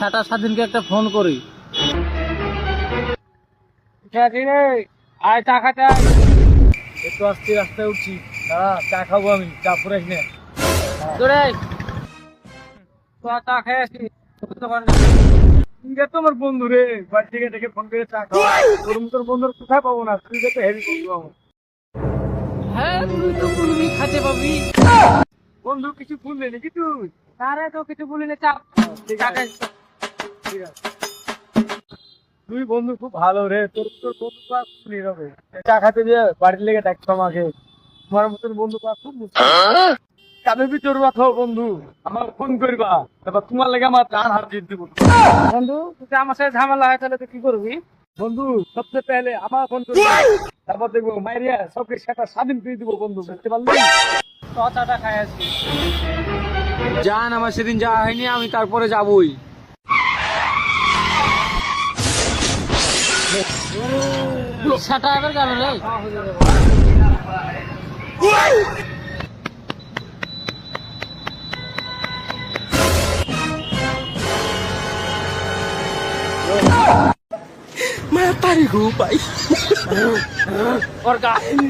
সাটা স্বাধীনকে একটা ফোন করি। আয় চা খাতে একটু আসছি, রাস্তায় উঠছি, চা খাবো আমি, চা পুরে নে চা খাই আসি। তোমার বন্ধু রে, বাড়ি থেকে ডেকে ফোন করে চা খাওয়া, তোর বন্ধুর কোথায় পাবো না, তুই তো হেভি বন্ধু আমার। হ্যাঁ তুই তো বলবি খাতে পাবি। বন্ধু কিছু ভুললি নাকি তুই? আরে তো কিছু বলি না, চাপ। ঠিক আছে, ঠিক আছে। তুই বন্ধু খুব ভালো রে, তোর বন্ধু পাওয়া খুব নীরবে। চা খাতে দিয়ে বাড়ির লেগে ডাকতো আমাকে। তোমার মতন বন্ধু পাওয়া খুব মুশকিল। কাদের ভিতর রাখো বন্ধু, আমার ফোন করবা, তারপর তোমার লেগে আমার প্রাণ হার জিত দিব। বন্ধু তুই আমার সাথে ঝামেলা হয় তাহলে তুই কি করবি? বন্ধু সবচেয়ে পেলে আমার ফোন করবি, তারপর দেখবো মাইরিয়া সবকে সেটা স্বাধীন করে দিব বন্ধু, বুঝতে পারলি? তো চাটা খাই আসি। জান আমার সেদিন যাওয়া হয়নি, আমি তারপরে যাবই। সাটা এবার গেল রে। Mata nih gue, Pak. Orga ini